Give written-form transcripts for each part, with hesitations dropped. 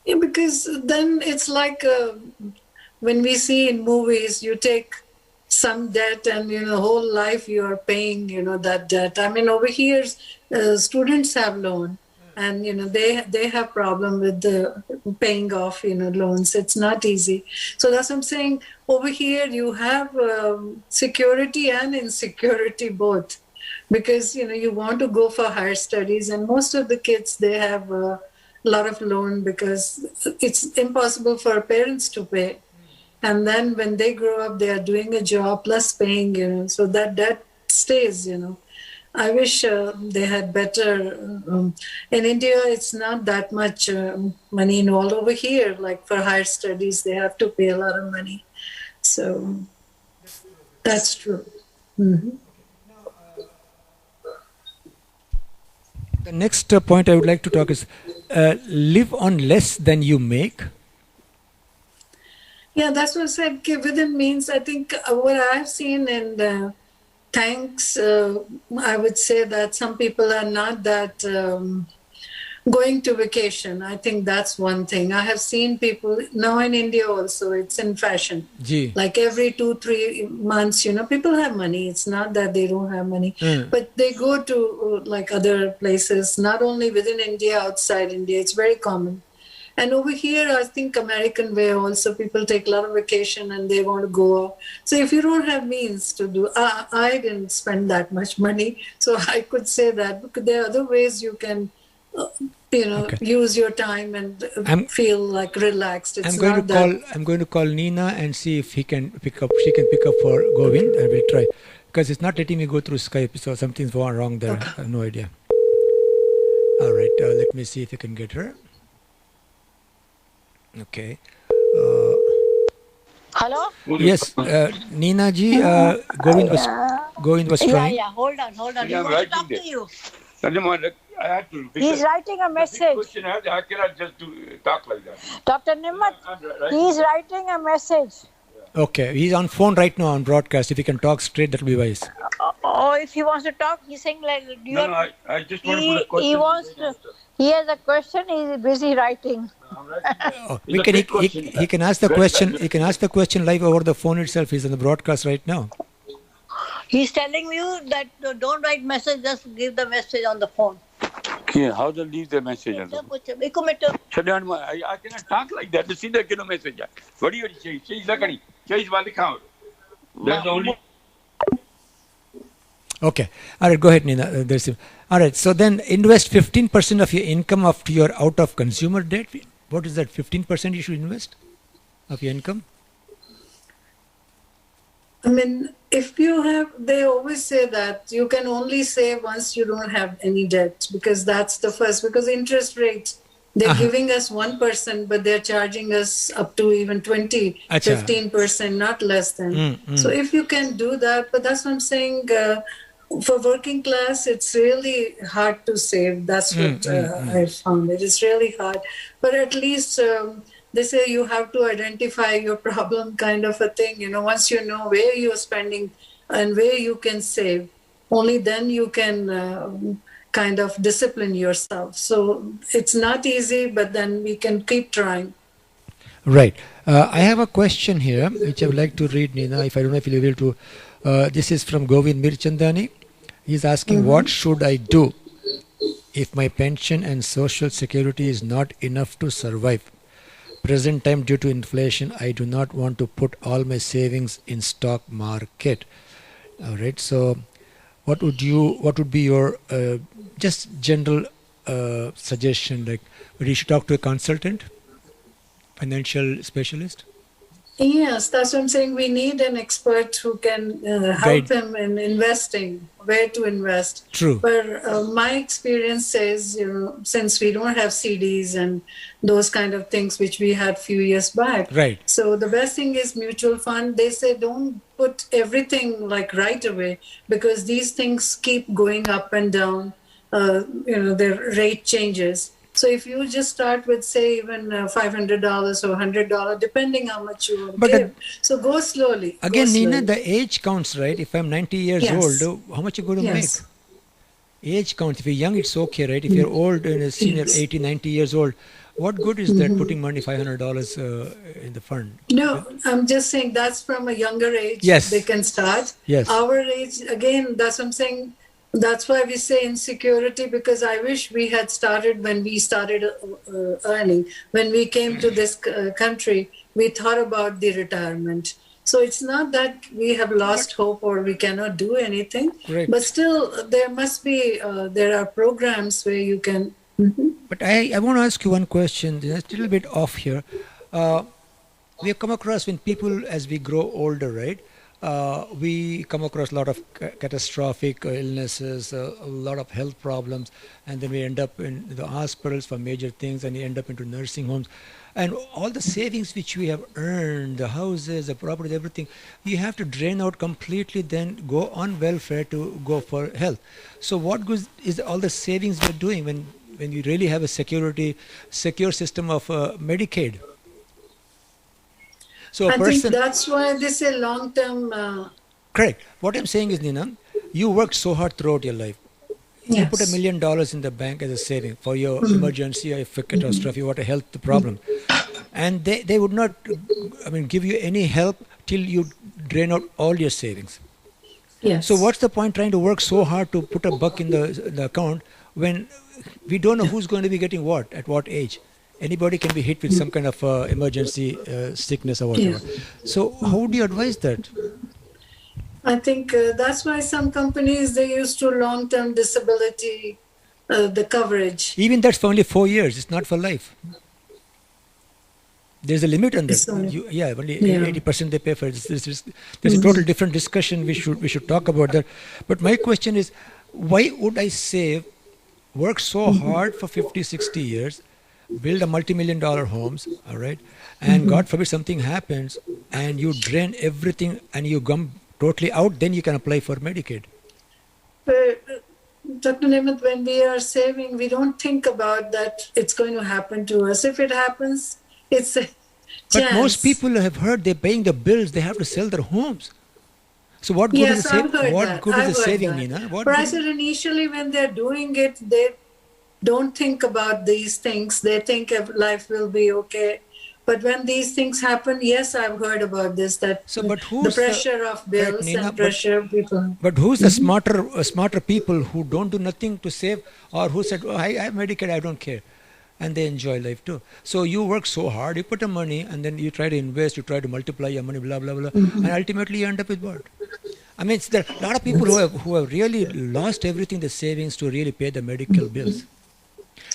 Yeah, because then it's like when we see in movies, you take some debt and whole life you are paying that debt. I mean, over here students have loan, and they have problem with the paying off loans. It's not easy. So that's what I'm saying. Over here you have security and insecurity both, because you want to go for higher studies, and most of the kids, they have a lot of loan because it's impossible for parents to pay. And then when they grow up, they are doing a job plus paying, so that stays. I wish they had better. In India, it's not that much money involved. Over here, like for higher studies, they have to pay a lot of money. So that's true. Mhm. The next point I would like to talk is live on less than you make. Yeah, that's what I said. Okay, within means, I think what I've seen in the thanks, I would say that some people are not that going to vacation. I think that's one thing. I have seen people now in India also, it's in fashion. Gee. Like every 2-3 months, people have money. It's not that they don't have money, but they go to like other places, not only within India, outside India. It's very common. And over here, I think American way also, people take a lot of vacation and they want to go out. So if you don't have means to do, I didn't spend that much money. So I could say that, because there are other ways you can, Okay. use your time and feel like relaxed. It's I'm going to call Nina and see if she can pick up for Govind. I will try, because it's not letting me go through Skype, so something's wrong there. Okay. I have no idea. All right, let me see if I can get her. Okay. Hello? Yes, Nina ji, Govind was trying. Yeah, hold on. He I'm wants to writing talk this. to you. I had to. He's writing a message. Question, I cannot just talk like that. Dr. Nimmat, he's writing a message. Okay, he's on phone right now on broadcast. If he can talk straight, that will be wise. Or if he wants to talk, he's saying like... No, I just want to put a question. He has a question, he's busy writing. He can ask the question. He can ask the question live over the phone itself. He's on the broadcast right now. He's telling you that don't write message, just give the message on the phone. Yeah, how to leave the message? I cannot talk like that. See the message. What do you say? There's the only. Okay. All right. Go ahead, Nina. All right. So then invest 15% of your income after you're out of consumer debt. What is that? 15% you should invest of your income? I mean, if you have, they always say that you can only save once you don't have any debt, because that's the first, because interest rates, they're giving us 1%, but they're charging us up to even 20, 15%, not less than. So if you can do that, but that's what I'm saying, for working class, it's really hard to save. That's what I found. It is really hard. But at least they say you have to identify your problem, kind of a thing. Once you know where you're spending and where you can save, only then you can kind of discipline yourself. So it's not easy, but then we can keep trying. Right. I have a question here, which I would like to read, Nina, if I don't know if you'll be able to. This is from Govind Mirchandani. He's asking, what should I do if my pension and social security is not enough to survive? Present time, due to inflation, I do not want to put all my savings in stock market. All right. So what would be your just general suggestion? Like, you should talk to a consultant, financial specialist? Yes, that's what I'm saying. We need an expert who can help him in investing, where to invest. True. But my experience says, since we don't have CDs and those kind of things, which we had few years back. Right. So the best thing is mutual fund. They say don't put everything like right away, because these things keep going up and down. Their rate changes. So if you just start with, say, even $500 or $100, depending how much you want to give. So go slowly. Again, Nina, the age counts, right? If I'm 90 years old, how much are you going to make? Age counts. If you're young, it's okay, right? If you're old and a senior, Yes. 80, 90 years old, what good is that putting money, $500 in the fund? No, I'm just saying that's from a younger age they Yes, can start. yes. Our age, again, that's what I'm saying. That's why we say insecurity, because I wish we had started when we started earning. When we came to this country, we thought about the retirement. So it's not that we have lost hope or we cannot do anything, but Correct. still there must be, there are programs where you can. Mhm. But I want to ask you one question. It's a little bit off here. Uh, we have come across when people, as we grow older, right? We come across a lot of catastrophic illnesses, a lot of health problems, and then we end up in the hospitals for major things, and we end up into nursing homes. And all the savings which we have earned, the houses, the property, everything, you have to drain out completely, then go on welfare to go for health. So what good is all the savings we're doing when you really have a secure system of Medicaid? So a I think person, that's why they say long term. correct. What I'm saying is, Nina, you worked so hard throughout your life. You put $1 Yes. million in the bank as a saving for your emergency or if a catastrophe, what a health problem. And they would not, I mean, give you any help till you drain out all your savings. Yes. So what's the point trying to work so hard to put a buck in the account when we don't know who's going to be getting what at what age? Anybody can be hit with some kind of emergency sickness or whatever. Yeah. So how do you advise that? I think that's why some companies they used to long-term disability the coverage. Even that's for only 4 years. It's not for life. There's a limit on that. It's only- Yeah, only Yeah. 80% they pay for it. There's a total different discussion. We should talk about that. But my question is, why would I save, work so hard for 50, 60 years, build a multi-million-dollar homes, all right, and God forbid something happens, and you drain everything and you come totally out, then you can apply for Medicaid. But, Dr. Namath, when we are saving, we don't think about that it's going to happen to us. If it happens, it's a But chance. most people have heard they're paying the bills, they have to sell their homes. So what good Yes, is I've heard what that. good is I've the heard saving, that. Nina? What But I good- said initially when they're doing it, they don't think about these things. They think life will be okay. But when these things happen, yes, I've heard about this, that So, but the who's pressure of correct, bills Nina, and pressure of people. but who's the smarter people who don't do nothing to save, or who said, oh, I have Medicaid, I don't care, and they enjoy life too. So you work so hard, you put the money, and then you try to invest, you try to multiply your money, blah blah blah, and ultimately you end up with what? I mean, there are a lot of people who have really lost everything, the savings, to really pay the medical bills.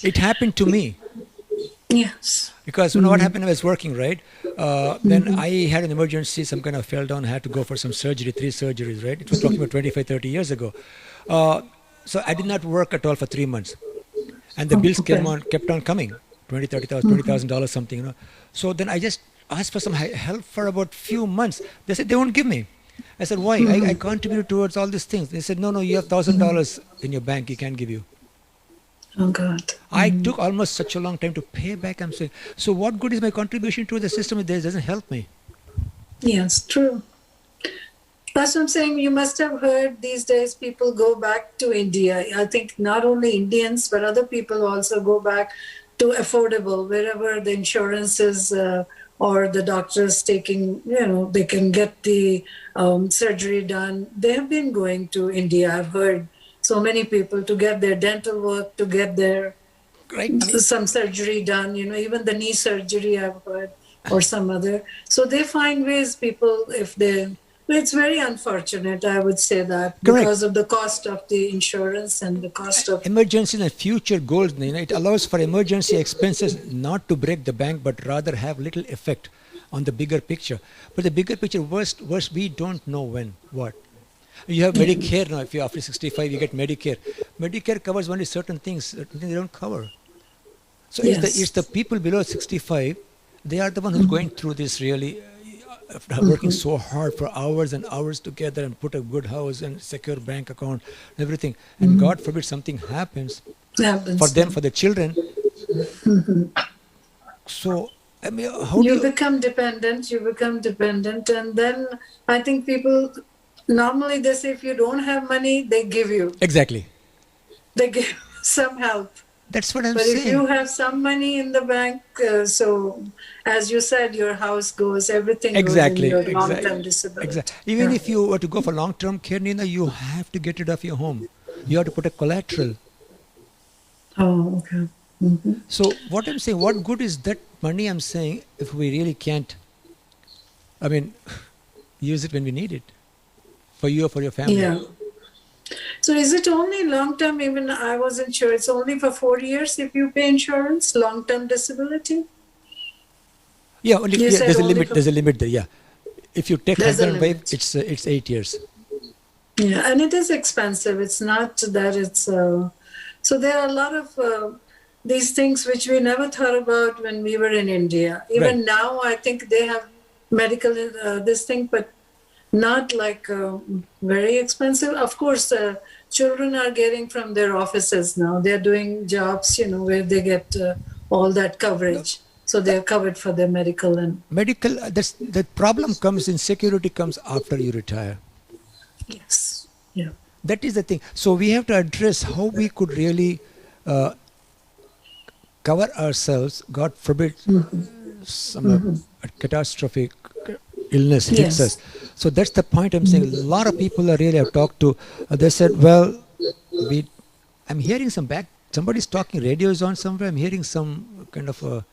It happened to me. Yes. Because you know what happened, I was working, right? Then I had an emergency, some kind of fell down, I had to go for some surgery, 3 surgeries, right? It was talking about 25, 30 years ago. So I did not work at all for 3 months. And the bills kept on coming, $20,000 something, you know. So then I just asked for some help for about few months. They said they won't give me. I said, why? I contributed towards all these things. They said, no, you have $1,000 in your bank, he can't give you. Oh, God. I took almost such a long time to pay back. I'm saying, so what good is my contribution to the system if this doesn't help me? Yes, true. That's what I'm saying. You must have heard these days people go back to India. I think not only Indians, but other people also go back to affordable, wherever the insurance is or the doctors taking, they can get the surgery done. They have been going to India. I've heard so many people to get their dental work, to get their Right? some surgery done, even the knee surgery I've heard, or some other. So they find ways, people, it's very unfortunate, I would say that, because of the cost of the insurance and the cost of... Emergency and future goals, it allows for emergency expenses not to break the bank, but rather have little effect on the bigger picture. But the bigger picture, worst, we don't know when, what. You have Medicare now. If you're after 65, you get Medicare. Medicare covers only certain things they don't cover. So it's the people below 65, they are the ones who's going through this really, working so hard for hours and hours together and put a good house and secure bank account and everything. And God forbid something happens for them, for the children. So, I mean, how do you... become dependent, and then I think people... Normally, they say if you don't have money, they give you. Exactly. they give some help. That's what I'm But if you saying. have some money in the bank, so as you said, your house goes, everything goes in Exactly, your long-term exactly, disability. exactly. Even if you were to go for long-term care, Nina, you have to get rid of your home. You have to put a collateral. Oh, okay. Hmm. So what I'm saying, what good is that money? I'm saying if we really can't, I mean, use it when we need it for you or for your family. Yeah. So is it only long-term? Even I wasn't sure. It's only for 4 years if you pay insurance, long-term disability? Yeah, only You yeah. said There's a only limit. for, There's a limit there. Yeah, if you take there's a husband and wife, limit. it's 8 years. Yeah, and it is expensive. It's not that it's. So there are a lot of these things which we never thought about when we were in India. Right. Even now, I think they have medical this thing, but not like very expensive. Of course, children are getting from their offices now. They're doing jobs, where they get all that No, coverage. So they're covered for their medical and medical. That's the problem. Comes insecurity comes after you retire. yes, yeah, That is the thing. So we have to address how we could really uh, cover ourselves. God forbid some a catastrophic illness hits us. yes. So that's the point I'm saying. A lot of people I really have talked to, they said, well, we, I'm hearing some back, somebody's talking, radio is on somewhere, I'm hearing some kind of a